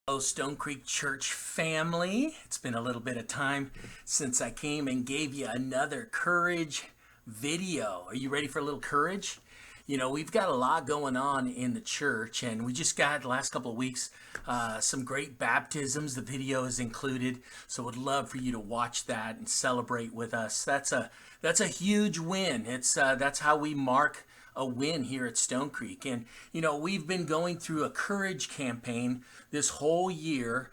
Hello, Stonecreek Church family. It's been a little bit of time since I came and gave you another courage video. Are you ready for a little courage? You know, we've got a lot going on in the church, and we just got the last couple of weeks some great baptisms. The video is included, so would love for you to watch that and celebrate with us. That's a huge win. That's how we mark a win here at Stonecreek. And you know, we've been going through a courage campaign this whole year,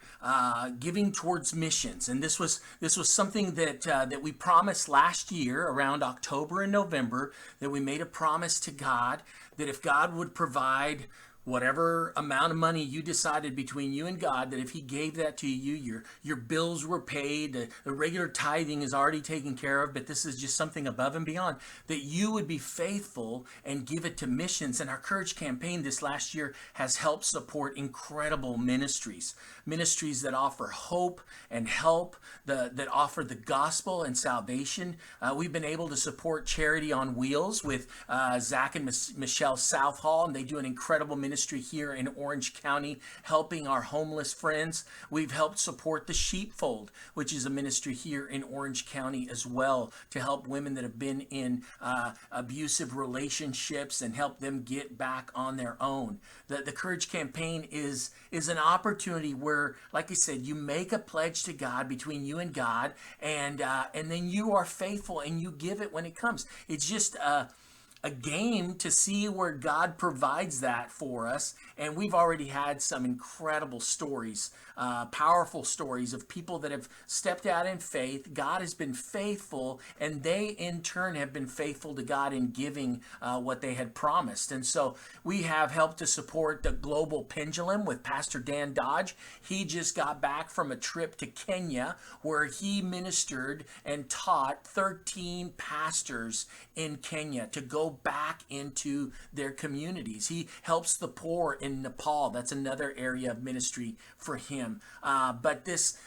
giving towards missions. And this was something that we promised last year around October and November, that we made a promise to God that if God would provide whatever amount of money you decided between you and God, that if he gave that to you, your bills were paid, the regular tithing is already taken care of, but this is just something above and beyond, that you would be faithful and give it to missions. And our Courage campaign this last year has helped support incredible ministries that offer hope and help, that offer the gospel and salvation. We've been able to support Charity on Wheels with Zach and Michelle Southall, and they do an incredible ministry here in Orange County, helping our homeless friends. We've helped support the Sheepfold, which is a ministry here in Orange County as well, to help women that have been in abusive relationships and help them get back on their own. The Courage campaign is an opportunity where, like I said, you make a pledge to God between you and God, and then you are faithful and you give it when it comes. It's just a game to see where God provides that for us. And we've already had some incredible stories, powerful stories of people that have stepped out in faith. God has been faithful, and they in turn have been faithful to God in giving what they had promised. And so we have helped to support the Global Pendulum with Pastor Dan Dodge. He just got back from a trip to Kenya where he ministered and taught 13 pastors in Kenya to go back into their communities. He helps the poor in Nepal. That's another area of ministry for him. But this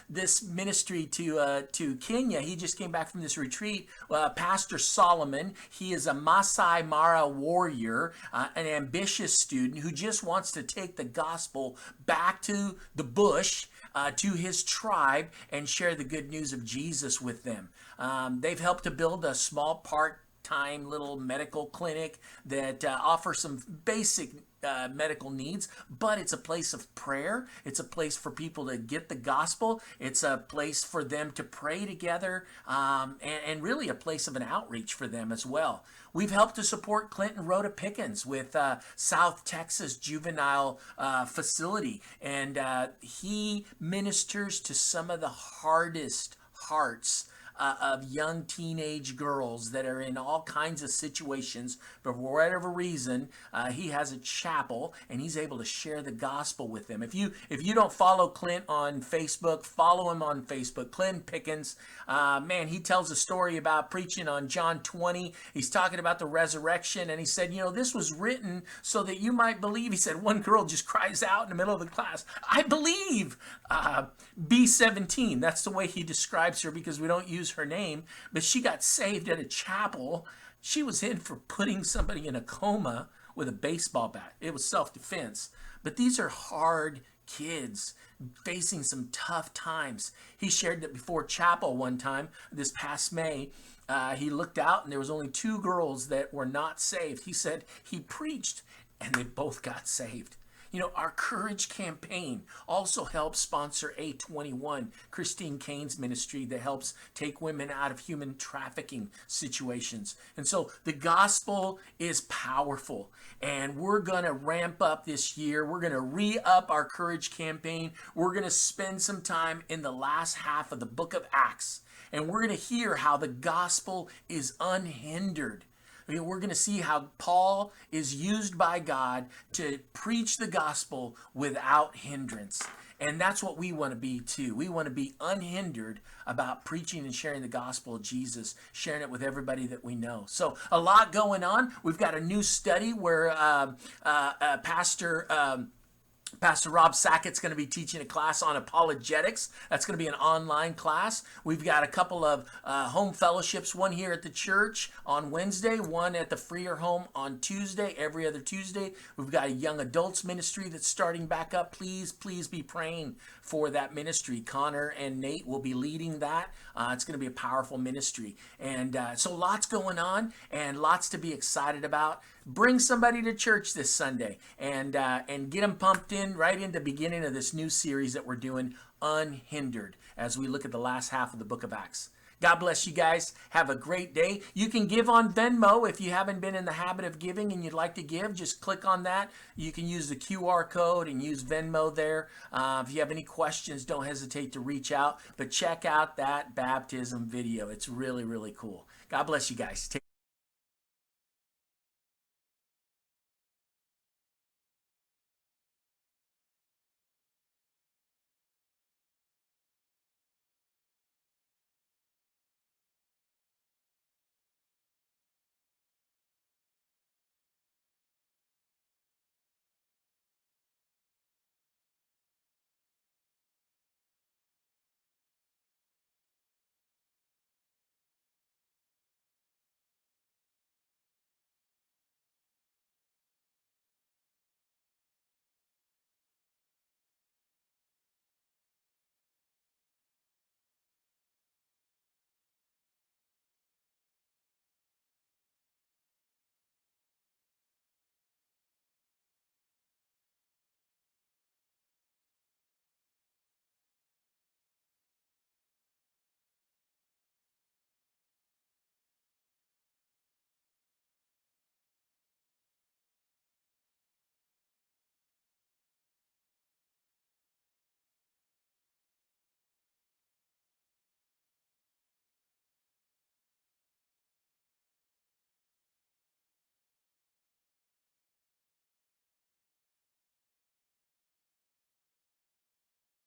ministry to Kenya, he just came back from this retreat. Pastor Solomon, he is a Masai Mara warrior, an ambitious student who just wants to take the gospel back to the bush, to his tribe, and share the good news of Jesus with them. They've helped to build a small part-time little medical clinic that offers some basic medical needs, but it's a place of prayer. It's a place for people to get the gospel. It's a place for them to pray together, and really a place of an outreach for them as well. We've helped to support Clinton Rhoda Pickens with South Texas Juvenile Facility, and he ministers to some of the hardest hearts of young teenage girls that are in all kinds of situations, but for whatever reason, he has a chapel and he's able to share the gospel with them. If you don't follow Clint on Facebook, follow him on Facebook. Clint Pickens, man, he tells a story about preaching on John 20. He's talking about the resurrection, and he said, you know, this was written so that you might believe. He said one girl just cries out in the middle of the class, I believe. B17, that's the way he describes her, because we don't use her name, but she got saved at a chapel. She was in for putting somebody in a coma with a baseball bat. It was self-defense. But these are hard kids facing some tough times. He shared that before chapel one time this past May, he looked out and there was only 2 girls that were not saved. He said he preached and they both got saved. You know, our Courage campaign also helps sponsor A21, Christine Cain's ministry that helps take women out of human trafficking situations. And so the gospel is powerful, and we're going to ramp up this year. We're going to re-up our Courage campaign. We're going to spend some time in the last half of the book of Acts, and we're going to hear how the gospel is unhindered. I mean, we're going to see how Paul is used by God to preach the gospel without hindrance. And that's what we want to be too. We want to be unhindered about preaching and sharing the gospel of Jesus, sharing it with everybody that we know. So a lot going on. We've got a new study where Pastor Pastor Rob Sackett's going to be teaching a class on apologetics. That's going to be an online class. We've got a couple of home fellowships, one here at the church on Wednesday, one at the Freer home on Tuesday, every other Tuesday. We've got a young adults ministry that's starting back up. Please be praying for that ministry. Connor and Nate will be leading that. It's going to be a powerful ministry. And so lots going on and lots to be excited about. Bring somebody to church this Sunday and get them pumped in right in the beginning of this new series that we're doing, Unhindered, as we look at the last half of the book of Acts. God bless you guys. Have a great day. You can give on Venmo if you haven't been in the habit of giving and you'd like to give. Just click on that. You can use the QR code and use Venmo there. If you have any questions, don't hesitate to reach out. But check out that baptism video. It's really, really cool. God bless you guys.